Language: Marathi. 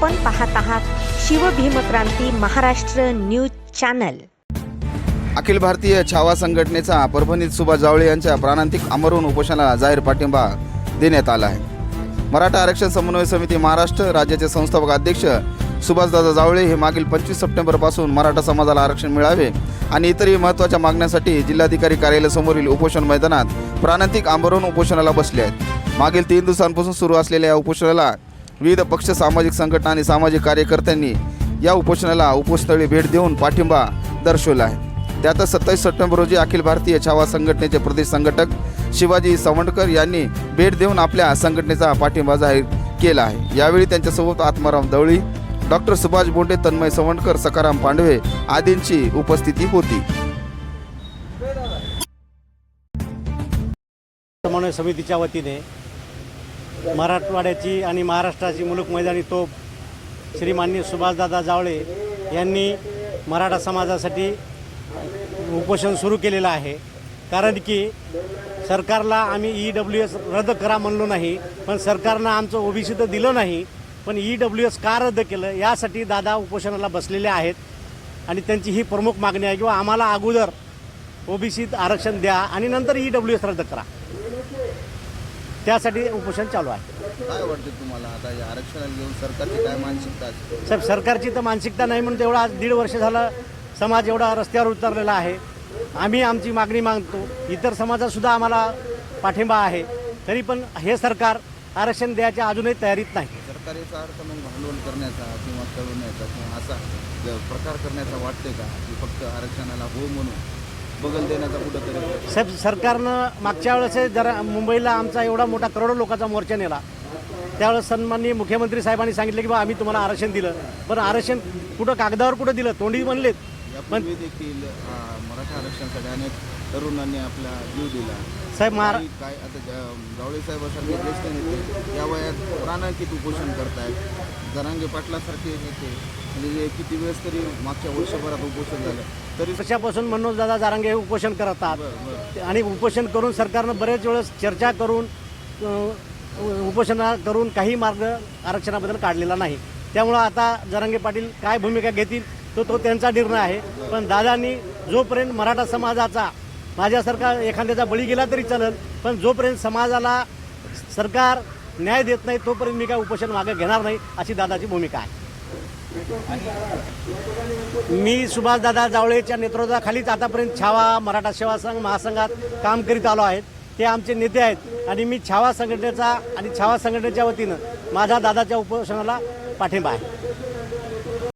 आपण पाहत आहात शिवभीमक्रांती महाराष्ट्र न्यूज चॅनल। अखिल भारतीय छावा संघटनेचा परभणीत सुभाष जावळे यांच्या प्राणांतिक आमरण उपोषणाला जाहीर पाठिंबा देण्यात आला आहे। मराठा आरक्षण समन्वय समिती महाराष्ट्र राज्याचे संस्थापक अध्यक्ष सुभाषदादा जावळे हे मागील 25 सप्टेंबरपासून मराठा समाजाला आरक्षण मिळावे आणि इतरही महत्त्वाच्या मागण्यांसाठी जिल्हाधिकारी कार्यालयासमोरील उपोषण मैदानात प्राणांतिक आमरण उपोषणाला बसले आहेत। मागील 3 दिवसांपासून सुरू असलेल्या या उपोषणाला विविध पक्ष, सामाजिक संघटना आणि सामाजिक कार्यकर्त्यांनी या उपोषणाला उपोषणस्थळी भेट देऊन पाठिंबा दर्शवला आहे। त्यातच 27 सप्टेंबर रोजी अखिल भारतीय छावा संघटनेचे प्रदेश संघटक शिवाजी सवंडकर यांनी भेट देऊन आपल्या संघटनेचा पाठिंबा जाहीर केला आहे। यावेळी त्यांच्यासोबत आत्माराम दवळी, डॉक्टर सुभाष बोंडे, तन्मय सवंडकर, सकाराम पांडवे आदींची उपस्थिती होती। समन्वय समितीच्या वतीने मराठवाड्याची आणि महाराष्ट्राची मुलूक मैदानी तोप श्रीमाननीय सुभाषदादा जावळे यांनी मराठा समाजासाठी उपोषण सुरू केलेलं आहे। कारण की सरकारला आम्ही EWS रद्द करा म्हणलो नाही, पण सरकारनं आमचं OBC तर दिलं नाही, पण EWS का रद्द केलं यासाठी दादा उपोषणाला बसलेले आहेत। आणि त्यांची ही प्रमुख मागणी आहे किंवा आम्हाला अगोदर OBCत आरक्षण द्या आणि नंतर EWS रद्द करा, त्यासाठी उपोषण चालू आहे। काय वाटते तुम्हाला आता या आरक्षणाला घेऊन सरकारची काय मानसिकता आहे? साहेब, सरकारची तर मानसिकता नाही म्हणून तेवढा आज 1.5 वर्ष झालं समाज एवढा रस्त्यावर उतरलेला आहे। आम्ही आमची मागणी मागतो, इतर समाजातसुद्धा आम्हाला पाठिंबा आहे, तरी पण हे सरकार आरक्षण द्यायच्या अजूनही तयारीत नाही। सरकारचा अर्थ मग भांडवल करण्याचा किंवा कळवण्याचा किंवा असा प्रकार करण्याचा वाटते का, की फक्त आरक्षणाला हो म्हणून बगल देण्याचा कुठंतरी? साहेब, सरकारनं मागच्या वेळेस जरा मुंबईला आमचा एवढा मोठा करोडो लोकांचा मोर्चा नेला, त्यावेळेस सन्माननीय मुख्यमंत्री साहेबांनी सांगितलं की बा आम्ही तुम्हाला आरक्षण दिलं, पण आरक्षण कुठं कागदावर कुठं दिलं, तोंडी म्हणलेत। पण देखील मराठा आरक्षणासाठी अनेक तरुणांनी आपला जीव दिला। साहेब, काय आता जावळे साहेबांसारखे ज्येष्ठ नेते या वयात प्राणांतिक उपोषण करतायत, जरांगे पाटलासारखे नेते म्हणजे किती वेळेस तरी मागच्या वर्षभरात उपोषण झालं तरी वर्षापासून मनोज दादा जारांगे हे उपोषण करतात आणि उपोषण करून सरकारनं बरेच वेळेस चर्चा करून उपोषण करून काही मार्ग आरक्षणाबद्दल काढलेला नाही। त्यामुळं आता जारांगे पाटील काय भूमिका घेतील तो त्यांचा निर्णय आहे, पण दादांनी जोपर्यंत मराठा समाजाचा माझ्यासारखा एखाद्याचा बळी गेला तरी चालेल, पण जोपर्यंत समाजाला सरकार न्याय देत नाही तोपर्यंत मी काय उपोषण मागे घेणार नाही, अशी दादाची भूमिका आहे। मी सुभाषदादा जावळेच्या नेतृत्वाखालीच आतापर्यंत छावा मराठा सेवा संघ महासंघात काम करीत आलो आहेत। ते आमचे नेते आहेत आणि मी छावा संघटनेचा आणि छावा संघटनेच्या वतीनं माझ्या दादाच्या उपोषणाला पाठिंबा आहे।